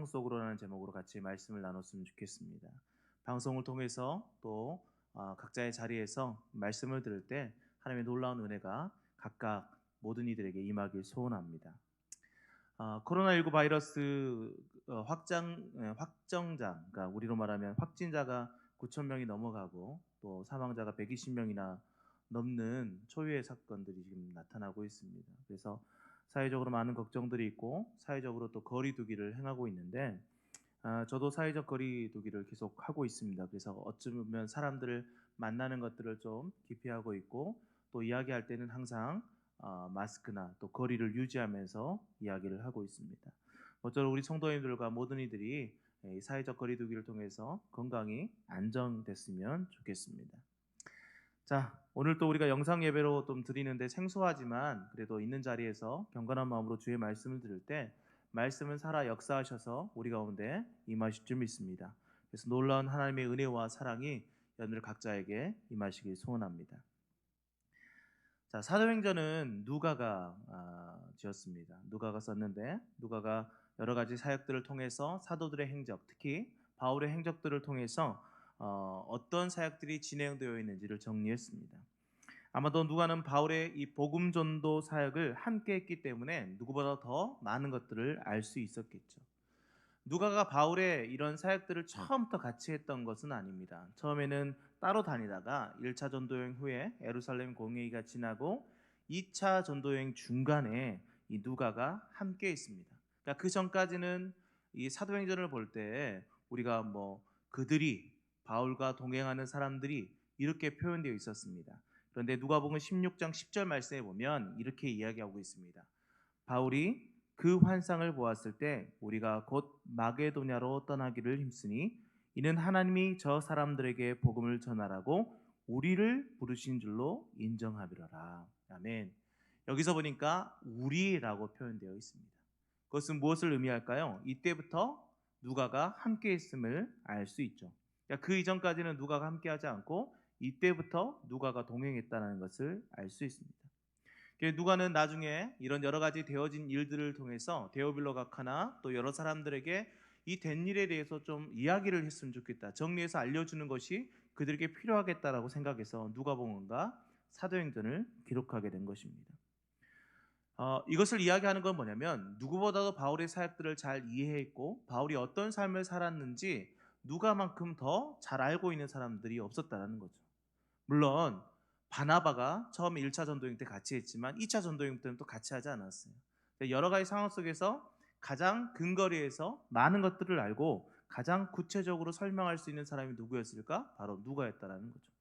세상 속으로라는 제목으로 같이 말씀을 나눴으면 좋겠습니다. 방송을 통해서 또 각자의 자리에서 말씀을 들을 때 하나님의 놀라운 은혜가 각각 모든 이들에게 임하길 소원합니다. 코로나19 바이러스 확정자, 그러니까 우리로 말하면 확진자가 9천 명이 넘어가고 또 사망자가 120명이나 넘는 초유의 사건들이 지금 나타나고 있습니다. 그래서 사회적으로 많은 걱정들이 있고 사회적으로 또 거리두기를 행하고 있는데 저도 사회적 거리두기를 계속 하고 있습니다. 그래서 어쩌면 사람들을 만나는 것들을 좀 기피하고 있고 또 이야기할 때는 항상 마스크나 또 거리를 유지하면서 이야기를 하고 있습니다. 모쪼록 우리 성도님들과 모든 이들이 이 사회적 거리두기를 통해서 건강이 안정됐으면 좋겠습니다. 자, 오늘 또 우리가 영상 예배로 좀 드리는데 생소하지만 그래도 있는 자리에서 경건한 마음으로 주의 말씀을 들을 때 말씀은 살아 역사하셔서 우리 가운데 임하실 줄 믿습니다. 그래서 놀라운 하나님의 은혜와 사랑이 여러분들 각자에게 임하시길 소원합니다. 자, 사도행전은 누가가 지었습니다. 누가가 썼는데 누가가 여러 가지 사역들을 통해서 사도들의 행적, 특히 바울의 행적들을 통해서 어떤 사역들이 진행되어 있는지를 정리했습니다. 아마도 누가는 바울의 이 복음 전도 사역을 함께 했기 때문에 누구보다 더 많은 것들을 알 수 있었겠죠. 누가가 바울의 이런 사역들을 처음부터 같이 했던 것은 아닙니다. 처음에는 따로 다니다가 1차 전도여행 후에 예루살렘 공회의가 지나고 2차 전도여행 중간에 이 누가가 함께 있습니다. 그러니까 그 전까지는 이 사도행전을 볼 때 우리가 뭐 그들이 바울과 동행하는 사람들이 이렇게 표현되어 있었습니다. 그런데 누가복음 16장 10절 말씀에 보면 이렇게 이야기하고 있습니다. 바울이 그 환상을 보았을 때 우리가 곧 마게도냐로 떠나기를 힘쓰니 이는 하나님이 저 사람들에게 복음을 전하라고 우리를 부르신 줄로 인정하리라. 아멘. 여기서 보니까 우리라고 표현되어 있습니다. 그것은 무엇을 의미할까요? 이때부터 누가가 함께 있음을 알 수 있죠. 그러니까 그 이전까지는 누가가 함께하지 않고 이때부터 누가가 동행했다는 것을 알 수 있습니다. 누가는 나중에 이런 여러 가지 되어진 일들을 통해서 데오빌로 각하나 또 여러 사람들에게 이 된 일에 대해서 좀 이야기를 했으면 좋겠다, 정리해서 알려주는 것이 그들에게 필요하겠다라고 생각해서 누가복음과 사도행전을 기록하게 된 것입니다. 이것을 이야기하는 건 뭐냐면 누구보다도 바울의 사역들을 잘 이해했고 바울이 어떤 삶을 살았는지 누가만큼 더 잘 알고 있는 사람들이 없었다는 거죠. 물론 바나바가 처음에 1차 전도행 때 같이 했지만 2차 전도행 때는 또 같이 하지 않았어요. 여러 가지 상황 속에서 가장 근거리에서 많은 것들을 알고 가장 구체적으로 설명할 수 있는 사람이 누구였을까? 바로 누가였다라는 거죠.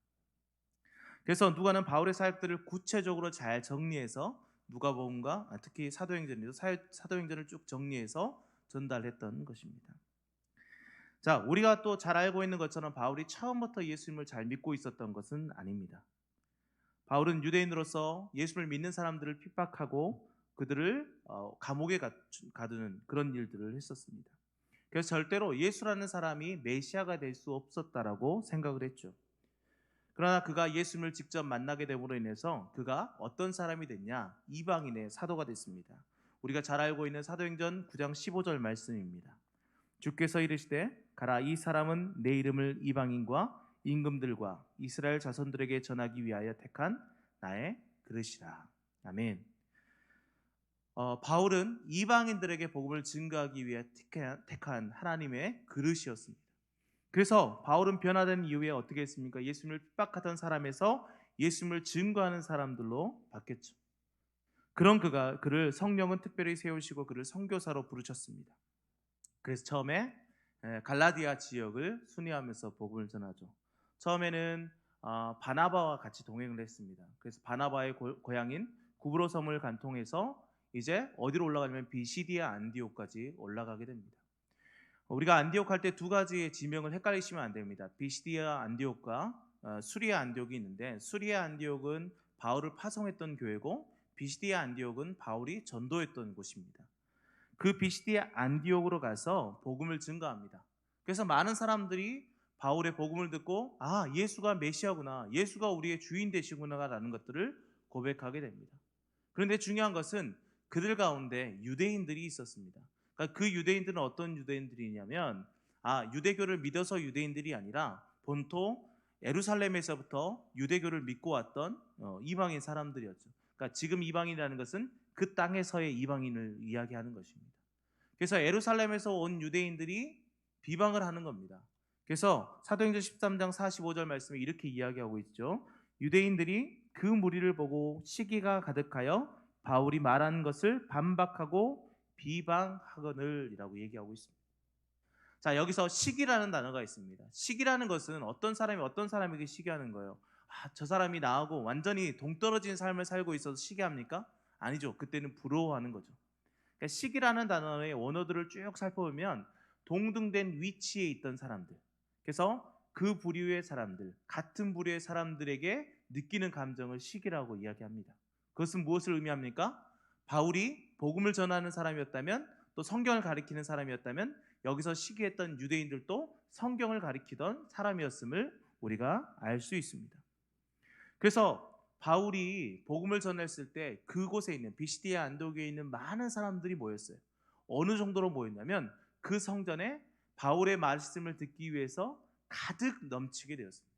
그래서 누가는 바울의 사역들을 구체적으로 잘 정리해서 누가복음과 특히 사도행전을 쭉 정리해서 전달했던 것입니다. 자, 우리가 또 잘 알고 있는 것처럼 바울이 처음부터 예수님을 잘 믿고 있었던 것은 아닙니다. 바울은 유대인으로서 예수를 믿는 사람들을 핍박하고 그들을 감옥에 가두는 그런 일들을 했었습니다. 그래서 절대로 예수라는 사람이 메시아가 될 수 없었다라고 생각을 했죠. 그러나 그가 예수님을 직접 만나게 됨으로 인해서 그가 어떤 사람이 됐냐? 이방인의 사도가 됐습니다. 우리가 잘 알고 있는 사도행전 9장 15절 말씀입니다. 주께서 이르시되 가라, 이 사람은 내 이름을 이방인과 임금들과 이스라엘 자손들에게 전하기 위하여 택한 나의 그릇이라. 아멘. 바울은 이방인들에게 복음을 증거하기 위해 택한 하나님의 그릇이었습니다. 그래서 바울은 변화된 이후에 어떻게 했습니까? 예수님을 핍박하던 사람에서 예수님을 증거하는 사람들로 바뀌었죠. 그런 그를 성령은 특별히 세우시고 그를 선교사로 부르셨습니다. 그래서 처음에 갈라디아 지역을 순회하면서 복음을 전하죠. 처음에는 바나바와 같이 동행을 했습니다. 그래서 바나바의 고향인 구브로 섬을 간통해서 이제 어디로 올라가냐면 비시디아 안디옥까지 올라가게 됩니다. 우리가 안디옥 할 때 두 가지의 지명을 헷갈리시면 안 됩니다. 비시디아 안디옥과 수리아 안디옥이 있는데 수리아 안디옥은 바울을 파송했던 교회고 비시디아 안디옥은 바울이 전도했던 곳입니다. 그 비시디아 안디옥으로 가서 복음을 증거합니다. 그래서 많은 사람들이 바울의 복음을 듣고 예수가 메시아구나, 예수가 우리의 주인 되시구나라는 것들을 고백하게 됩니다. 그런데 중요한 것은 그들 가운데 유대인들이 있었습니다. 그러니까 그 유대인들은 어떤 유대인들이냐면 유대교를 믿어서 유대인들이 아니라 본토 예루살렘에서부터 유대교를 믿고 왔던 이방인 사람들이었죠. 그러니까 지금 이방인이라는 것은 그 땅에서의 이방인을 이야기하는 것입니다. 그래서 예루살렘에서 온 유대인들이 비방을 하는 겁니다. 그래서 사도행전 13장 45절 말씀에 이렇게 이야기하고 있죠. 유대인들이 그 무리를 보고 시기가 가득하여 바울이 말한 것을 반박하고 비방하거늘이라고 얘기하고 있습니다. 자, 여기서 시기라는 단어가 있습니다. 시기라는 것은 어떤 사람이 어떤 사람에게 시기하는 거예요. 저 사람이 나하고 완전히 동떨어진 삶을 살고 있어서 시기합니까? 아니죠. 그때는 부러워하는 거죠. 그러니까 시기라는 단어의 원어들을 쭉 살펴보면 동등된 위치에 있던 사람들, 그래서 그 부류의 사람들, 같은 부류의 사람들에게 느끼는 감정을 시기라고 이야기합니다. 그것은 무엇을 의미합니까? 바울이 복음을 전하는 사람이었다면, 또 성경을 가리키는 사람이었다면, 여기서 시기했던 유대인들도 성경을 가리키던 사람이었음을 우리가 알 수 있습니다. 그래서 바울이 복음을 전했을 때 그곳에 있는 비시디아 안독에 있는 많은 사람들이 모였어요. 어느 정도로 모였냐면 그 성전에 바울의 말씀을 듣기 위해서 가득 넘치게 되었습니다.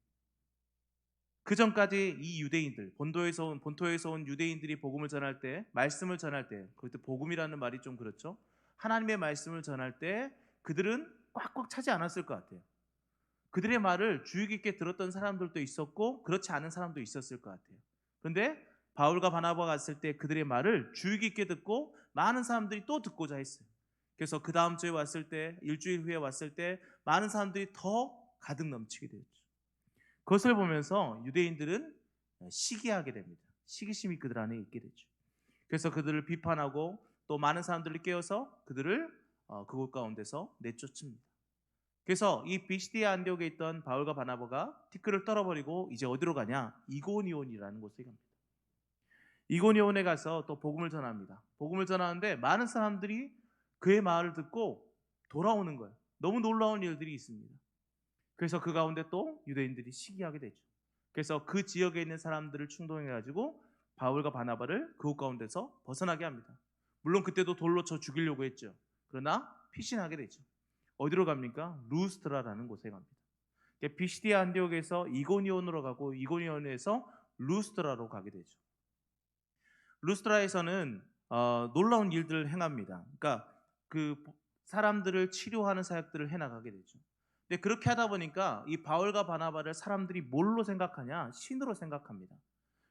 그 전까지 이 유대인들, 본토에서 온 유대인들이 복음을 전할 때, 말씀을 전할 때, 그것도 복음이라는 말이 좀 그렇죠. 하나님의 말씀을 전할 때 그들은 꽉꽉 차지 않았을 것 같아요. 그들의 말을 주의 깊게 들었던 사람들도 있었고 그렇지 않은 사람도 있었을 것 같아요. 그런데 바울과 바나바가 갔을 때 그들의 말을 주의 깊게 듣고 많은 사람들이 또 듣고자 했어요. 그래서 그 다음 주에 왔을 때, 일주일 후에 왔을 때 많은 사람들이 더 가득 넘치게 되었죠. 그것을 보면서 유대인들은 시기하게 됩니다. 시기심이 그들 안에 있게 되죠. 그래서 그들을 비판하고 또 많은 사람들을 깨워서 그들을 그곳 가운데서 내쫓습니다. 그래서 이 비시디아 안디옥에 있던 바울과 바나바가 티끌을 떨어버리고 이제 어디로 가냐? 이고니온이라는 곳에 갑니다. 이고니온에 가서 또 복음을 전합니다. 복음을 전하는데 많은 사람들이 그의 말을 듣고 돌아오는 거예요. 너무 놀라운 일들이 있습니다. 그래서 그 가운데 또 유대인들이 시기하게 되죠. 그래서 그 지역에 있는 사람들을 충동해가지고 바울과 바나바를 그곳 가운데서 벗어나게 합니다. 물론 그때도 돌로 쳐 죽이려고 했죠. 그러나 피신하게 되죠. 어디로 갑니까? 루스트라라는 곳에 갑니다. 비시디아 안디옥에서 이고니온으로 가고 이고니온에서 루스트라로 가게 되죠. 루스트라에서는 놀라운 일들을 행합니다. 그러니까 그 사람들을 치료하는 사역들을 해나가게 되죠. 근데 그렇게 하다 보니까 이 바울과 바나바를 사람들이 뭘로 생각하냐? 신으로 생각합니다.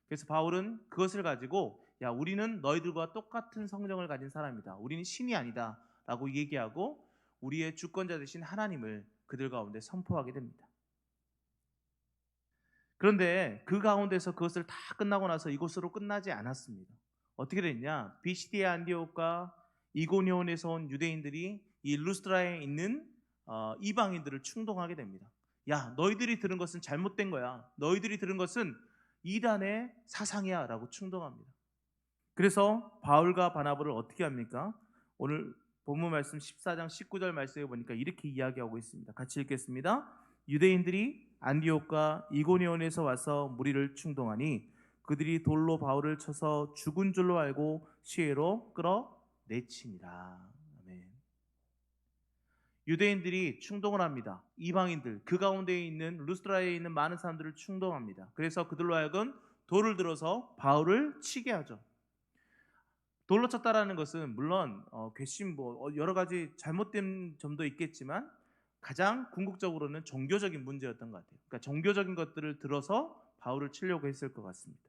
그래서 바울은 그것을 가지고 우리는 너희들과 똑같은 성령을 가진 사람이다. 우리는 신이 아니다. 라고 얘기하고 우리의 주권자 되신 하나님을 그들 가운데 선포하게 됩니다. 그런데 그 가운데서 그것을 다 끝나고 나서 이곳으로 끝나지 않았습니다. 어떻게 됐냐? 비시디아 안디옥과 이고니온에서 온 유대인들이 이 루스트라에 있는 이방인들을 충동하게 됩니다. 너희들이 들은 것은 잘못된 거야. 너희들이 들은 것은 이단의 사상이야 라고 충동합니다. 그래서 바울과 바나바를 어떻게 합니까? 오늘 본문 말씀 14장 19절 말씀에 보니까 이렇게 이야기하고 있습니다. 같이 읽겠습니다. 유대인들이 안디옥과 이고니온에서 와서 무리를 충동하니 그들이 돌로 바울을 쳐서 죽은 줄로 알고 시외로 끌어내치니라. 아멘. 유대인들이 충동을 합니다. 이방인들, 그 가운데 있는 루스트라에 있는 많은 사람들을 충동합니다. 그래서 그들로 하여금 돌을 들어서 바울을 치게 하죠. 돌로 쳤다라는 것은 물론 괘씸 여러 가지 잘못된 점도 있겠지만 가장 궁극적으로는 종교적인 문제였던 것 같아요. 그러니까 종교적인 것들을 들어서 바울을 치려고 했을 것 같습니다.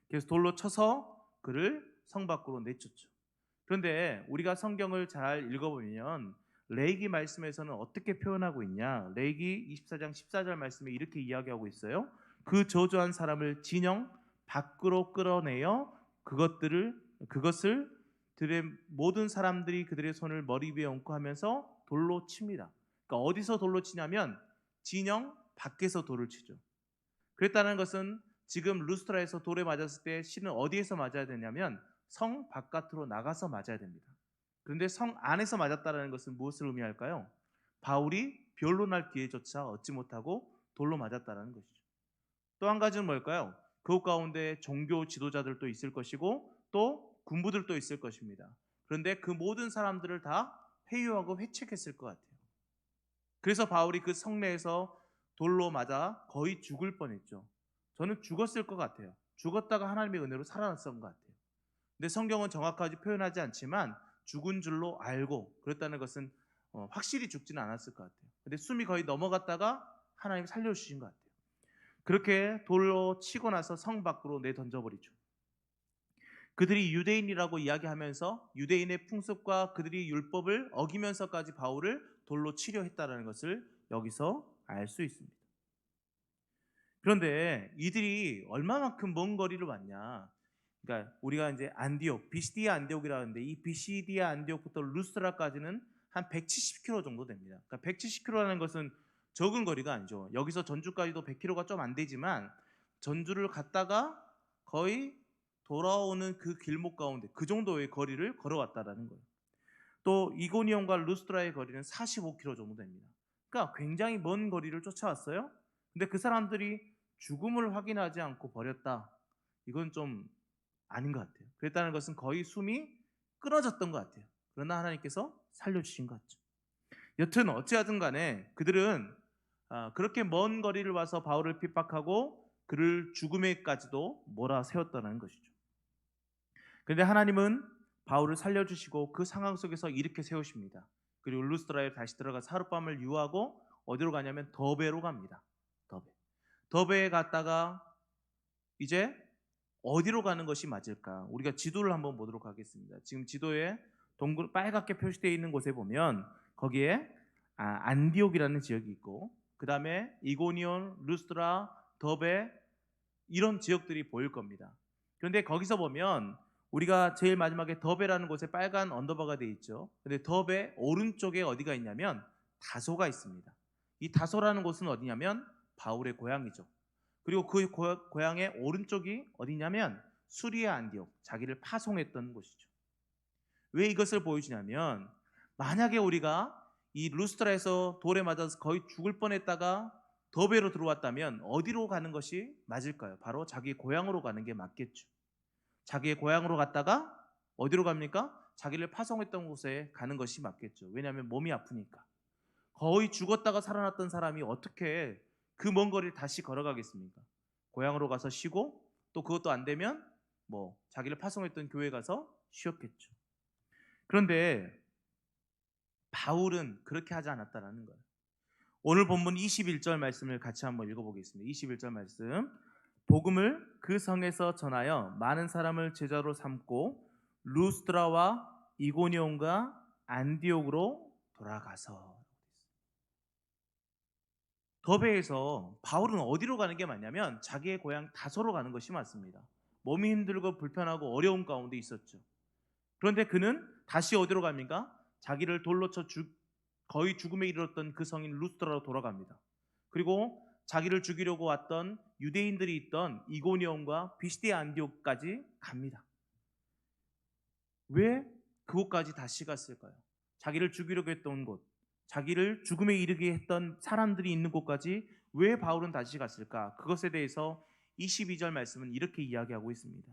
그래서 돌로 쳐서 그를 성 밖으로 내쫓죠. 그런데 우리가 성경을 잘 읽어보면 레위기 말씀에서는 어떻게 표현하고 있냐? 레위기 24장 14절 말씀에 이렇게 이야기하고 있어요. 그 저주한 사람을 진영 밖으로 끌어내어 그것을 들의 모든 사람들이 그들의 손을 머리 위에 얹고 하면서 돌로 칩니다. 그러니까 어디서 돌로 치냐면 진영 밖에서 돌을 치죠. 그랬다는 것은 지금 루스트라에서 돌에 맞았을 때 신은 어디에서 맞아야 되냐면 성 바깥으로 나가서 맞아야 됩니다. 그런데 성 안에서 맞았다는 것은 무엇을 의미할까요? 바울이 변론할 기회조차 얻지 못하고 돌로 맞았다는 것이죠. 또 한 가지는 뭘까요? 그곳 가운데 종교 지도자들도 있을 것이고 또 군부들도 있을 것입니다. 그런데 그 모든 사람들을 다 회유하고 회책했을 것 같아요. 그래서 바울이 그 성내에서 돌로 맞아 거의 죽을 뻔했죠. 저는 죽었을 것 같아요. 죽었다가 하나님의 은혜로 살아났던 것 같아요. 근데 성경은 정확하게 표현하지 않지만 죽은 줄로 알고 그랬다는 것은 확실히 죽지는 않았을 것 같아요. 근데 숨이 거의 넘어갔다가 하나님 살려주신 것 같아요. 그렇게 돌로 치고 나서 성 밖으로 내던져버리죠. 그들이 유대인이라고 이야기하면서 유대인의 풍습과 그들이 율법을 어기면서까지 바울을 돌로 치려 했다는 것을 여기서 알 수 있습니다. 그런데 이들이 얼마만큼 먼 거리를 왔냐? 그러니까 우리가 이제 안디옥, 비시디아 안디옥이라고 하는데 이 비시디아 안디옥부터 루스트라까지는 한 170km 정도 됩니다. 그러니까 170km라는 것은 적은 거리가 아니죠. 여기서 전주까지도 100km가 좀 안 되지만 전주를 갔다가 거의 돌아오는 그 길목 가운데 그 정도의 거리를 걸어왔다라는 거예요. 또 이고니온과 루스트라의 거리는 45km 정도 됩니다. 그러니까 굉장히 먼 거리를 쫓아왔어요. 근데 그 사람들이 죽음을 확인하지 않고 버렸다. 이건 좀 아닌 것 같아요. 그랬다는 것은 거의 숨이 끊어졌던 것 같아요. 그러나 하나님께서 살려주신 것 같죠. 여튼 어찌하든 간에 그들은 그렇게 먼 거리를 와서 바울을 핍박하고 그를 죽음에까지도 몰아세웠다는 것이죠. 그런데 하나님은 바울을 살려주시고 그 상황 속에서 이렇게 세우십니다. 그리고 루스트라에 다시 들어가서 하룻밤을 유하고 어디로 가냐면 더베로 갑니다. 더베에 갔다가 이제 어디로 가는 것이 맞을까? 우리가 지도를 한번 보도록 하겠습니다. 지금 지도에 빨갛게 표시되어 있는 곳에 보면 거기에 안디옥이라는 지역이 있고 그 다음에 이고니온, 루스트라, 더베 이런 지역들이 보일 겁니다. 그런데 거기서 보면 우리가 제일 마지막에 더베라는 곳에 빨간 언더바가 되어 있죠. 근데 더베 오른쪽에 어디가 있냐면 다소가 있습니다. 이 다소라는 곳은 어디냐면 바울의 고향이죠. 그리고 그 고향의 오른쪽이 어디냐면 수리아 안디옥, 자기를 파송했던 곳이죠. 왜 이것을 보여주냐면 만약에 우리가 이 루스트라에서 돌에 맞아서 거의 죽을 뻔했다가 더베로 들어왔다면 어디로 가는 것이 맞을까요? 바로 자기 고향으로 가는 게 맞겠죠. 자기의 고향으로 갔다가 어디로 갑니까? 자기를 파송했던 곳에 가는 것이 맞겠죠. 왜냐하면 몸이 아프니까. 거의 죽었다가 살아났던 사람이 어떻게 그 먼 거리를 다시 걸어가겠습니까? 고향으로 가서 쉬고 또 그것도 안 되면 뭐 자기를 파송했던 교회에 가서 쉬었겠죠. 그런데 바울은 그렇게 하지 않았다라는 거예요. 오늘 본문 21절 말씀을 같이 한번 읽어보겠습니다. 21절 말씀. 복음을 그 성에서 전하여 많은 사람을 제자로 삼고 루스드라와 이고니온과 안디옥으로 돌아가서 더베에서 바울은 어디로 가는 게 맞냐면 자기의 고향 다소로 가는 것이 맞습니다. 몸이 힘들고 불편하고 어려운 가운데 있었죠. 그런데 그는 다시 어디로 갑니까? 자기를 돌로 쳐 거의 죽음에 이르렀던 그 성인 루스드라로 돌아갑니다. 그리고 자기를 죽이려고 왔던 유대인들이 있던 이고니온과 비시디아 안디옥까지 갑니다. 왜 그곳까지 다시 갔을까요? 자기를 죽이려고 했던 곳, 자기를 죽음에 이르게 했던 사람들이 있는 곳까지 왜 바울은 다시 갔을까? 그것에 대해서 22절 말씀은 이렇게 이야기하고 있습니다.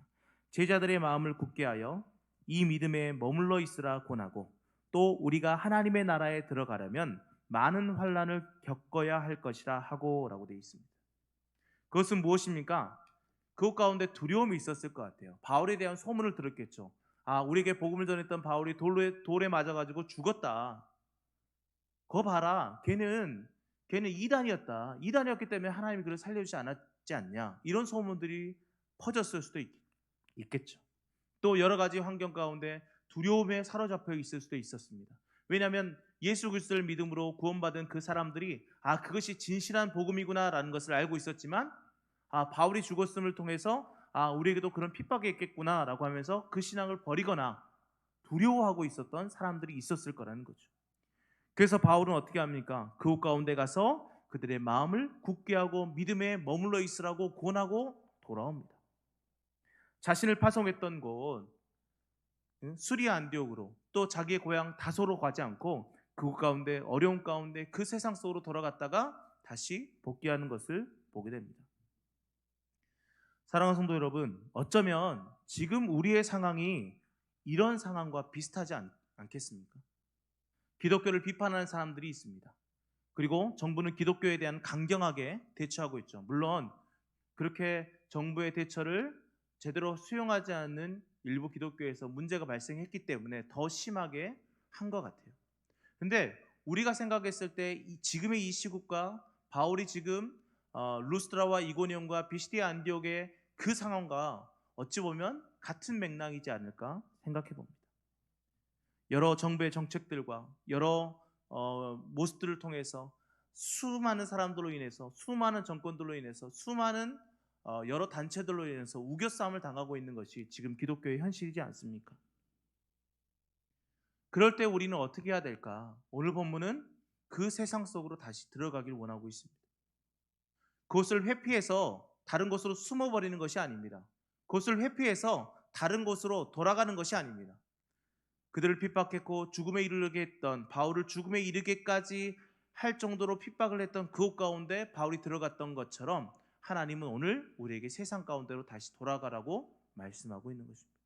제자들의 마음을 굳게 하여 이 믿음에 머물러 있으라 권하고 또 우리가 하나님의 나라에 들어가려면 많은 환난을 겪어야 할 것이라 하고 라고 되어 있습니다. 그것은 무엇입니까? 그것 가운데 두려움이 있었을 것 같아요. 바울에 대한 소문을 들었겠죠. 우리에게 복음을 전했던 바울이 돌에 맞아가지고 죽었다. 거 봐라. 걔는 이단이었다. 이단이었기 때문에 하나님이 그를 살려주지 않았지 않냐. 이런 소문들이 퍼졌을 수도 있겠죠. 또 여러 가지 환경 가운데 두려움에 사로잡혀 있을 수도 있었습니다. 왜냐하면 예수 그리스도를 믿음으로 구원받은 그 사람들이 그것이 진실한 복음이구나라는 것을 알고 있었지만 바울이 죽었음을 통해서 우리에게도 그런 핍박이 있겠구나라고 하면서 그 신앙을 버리거나 두려워하고 있었던 사람들이 있었을 거라는 거죠. 그래서 바울은 어떻게 합니까? 그곳 가운데 가서 그들의 마음을 굳게 하고 믿음에 머물러 있으라고 권하고 돌아옵니다. 자신을 파송했던 곳 수리아 안디옥으로 또 자기의 고향 다소로 가지 않고 그곳 가운데 어려운 가운데 그 세상 속으로 돌아갔다가 다시 복귀하는 것을 보게 됩니다. 사랑하는 성도 여러분, 어쩌면 지금 우리의 상황이 이런 상황과 비슷하지 않겠습니까? 기독교를 비판하는 사람들이 있습니다. 그리고 정부는 기독교에 대한 강경하게 대처하고 있죠. 물론 그렇게 정부의 대처를 제대로 수용하지 않는 일부 기독교에서 문제가 발생했기 때문에 더 심하게 한 것 같아요. 근데 우리가 생각했을 때 지금의 이 시국과 바울이 지금 루스드라와 이고니온과 비시디아 안디옥의 그 상황과 어찌 보면 같은 맥락이지 않을까 생각해 봅니다. 여러 정부의 정책들과 여러 모습들을 통해서 수많은 사람들로 인해서 수많은 정권들로 인해서 수많은 여러 단체들로 인해서 우겨싸움을 당하고 있는 것이 지금 기독교의 현실이지 않습니까? 그럴 때 우리는 어떻게 해야 될까? 오늘 본문은 그 세상 속으로 다시 들어가길 원하고 있습니다. 그것을 회피해서 다른 곳으로 숨어버리는 것이 아닙니다. 그것을 회피해서 다른 곳으로 돌아가는 것이 아닙니다. 그들을 핍박했고 죽음에 이르게 했던, 바울을 죽음에 이르게까지 할 정도로 핍박을 했던 그곳 가운데 바울이 들어갔던 것처럼 하나님은 오늘 우리에게 세상 가운데로 다시 돌아가라고 말씀하고 있는 것입니다.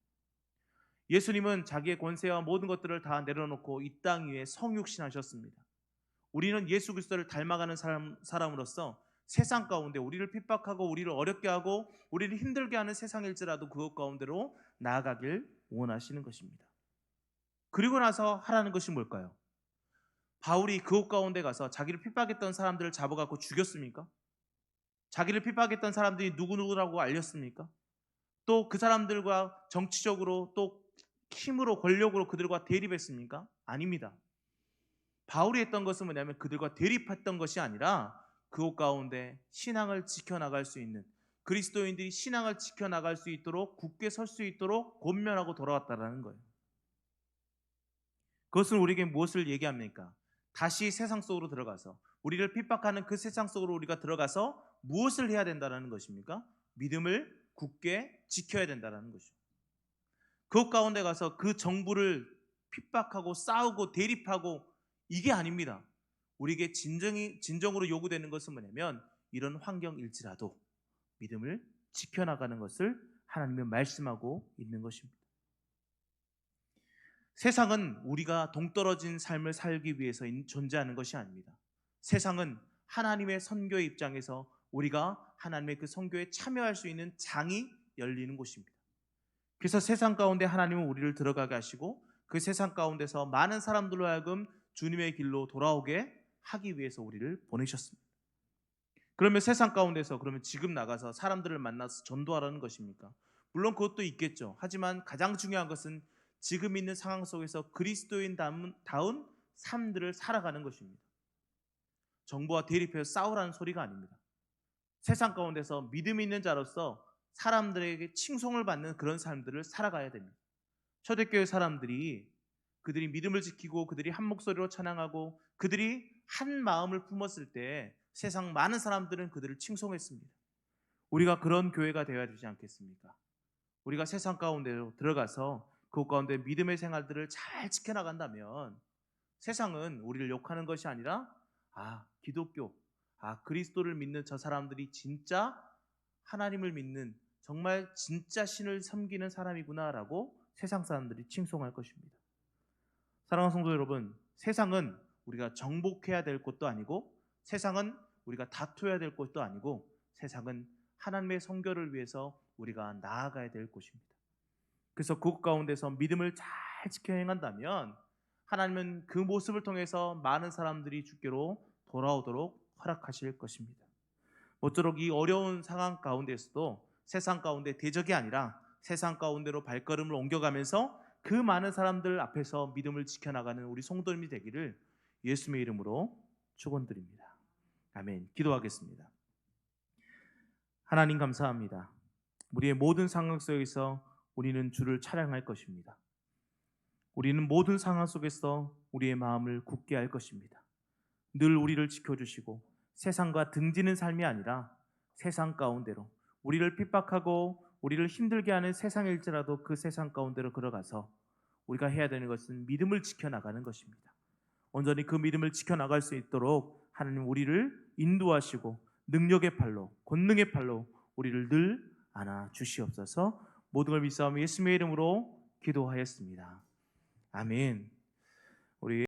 예수님은 자기의 권세와 모든 것들을 다 내려놓고 이 땅 위에 성육신하셨습니다. 우리는 예수 그리스도를 닮아가는 사람으로서 세상 가운데 우리를 핍박하고 우리를 어렵게 하고 우리를 힘들게 하는 세상일지라도 그것 가운데로 나아가길 원하시는 것입니다. 그리고 나서 하라는 것이 뭘까요? 바울이 그곳 가운데 가서 자기를 핍박했던 사람들을 잡아갖고 죽였습니까? 자기를 핍박했던 사람들이 누구누구라고 알렸습니까? 또 그 사람들과 정치적으로 또 힘으로 권력으로 그들과 대립했습니까? 아닙니다. 바울이 했던 것은 뭐냐면 그들과 대립했던 것이 아니라 그곳 가운데 신앙을 지켜나갈 수 있는, 그리스도인들이 신앙을 지켜나갈 수 있도록 굳게 설 수 있도록 권면하고 돌아왔다라는 거예요. 그것은 우리에게 무엇을 얘기합니까? 다시 세상 속으로 들어가서 우리를 핍박하는 그 세상 속으로 우리가 들어가서 무엇을 해야 된다는 것입니까? 믿음을 굳게 지켜야 된다는 것이죠. 그 가운데 가서 그 정부를 핍박하고 싸우고 대립하고 이게 아닙니다. 우리에게 진정으로 요구되는 것은 뭐냐면 이런 환경일지라도 믿음을 지켜나가는 것을 하나님은 말씀하고 있는 것입니다. 세상은 우리가 동떨어진 삶을 살기 위해서 존재하는 것이 아닙니다. 세상은 하나님의 선교의 입장에서 우리가 하나님의 그 선교에 참여할 수 있는 장이 열리는 곳입니다. 그래서 세상 가운데 하나님은 우리를 들어가게 하시고 그 세상 가운데서 많은 사람들로 하여금 주님의 길로 돌아오게 하기 위해서 우리를 보내셨습니다. 그러면 세상 가운데서 그러면 지금 나가서 사람들을 만나서 전도하라는 것입니까? 물론 그것도 있겠죠. 하지만 가장 중요한 것은 지금 있는 상황 속에서 그리스도인다운 삶들을 살아가는 것입니다. 정부와 대립해서 싸우라는 소리가 아닙니다. 세상 가운데서 믿음 있는 자로서 사람들에게 칭송을 받는 그런 삶들을 살아가야 됩니다. 초대교회 사람들이 그들이 믿음을 지키고 그들이 한 목소리로 찬양하고 그들이 한 마음을 품었을 때 세상 많은 사람들은 그들을 칭송했습니다. 우리가 그런 교회가 되어야 되지 않겠습니까? 우리가 세상 가운데로 들어가서 그 가운데 믿음의 생활들을 잘 지켜나간다면 세상은 우리를 욕하는 것이 아니라 기독교, 그리스도를 믿는 저 사람들이 진짜 하나님을 믿는 정말 진짜 신을 섬기는 사람이구나라고 세상 사람들이 칭송할 것입니다. 사랑하는 성도 여러분, 세상은 우리가 정복해야 될 곳도 아니고 세상은 우리가 다투어야 될 곳도 아니고 세상은 하나님의 선교를 위해서 우리가 나아가야 될 곳입니다. 그래서 그 가운데서 믿음을 잘 지켜 행한다면 하나님은 그 모습을 통해서 많은 사람들이 주께로 돌아오도록 허락하실 것입니다. 모쪼록 이 어려운 상황 가운데서도 세상 가운데 대적이 아니라 세상 가운데로 발걸음을 옮겨가면서 그 많은 사람들 앞에서 믿음을 지켜나가는 우리 성도님이 되기를 예수님의 이름으로 축원드립니다. 아멘. 기도하겠습니다. 하나님 감사합니다. 우리의 모든 상황 속에서 우리는 주를 찬양할 것입니다. 우리는 모든 상황 속에서 우리의 마음을 굳게 할 것입니다. 늘 우리를 지켜주시고 세상과 등지는 삶이 아니라 세상 가운데로 우리를 핍박하고 우리를 힘들게 하는 세상일지라도 그 세상 가운데로 들어가서 우리가 해야 되는 것은 믿음을 지켜나가는 것입니다. 온전히 그 믿음을 지켜나갈 수 있도록 하나님 우리를 인도하시고 능력의 팔로 권능의 팔로 우리를 늘 안아 주시옵소서. 모든 걸 믿사오며 예수님의 이름으로 기도하였습니다. 아멘. 우리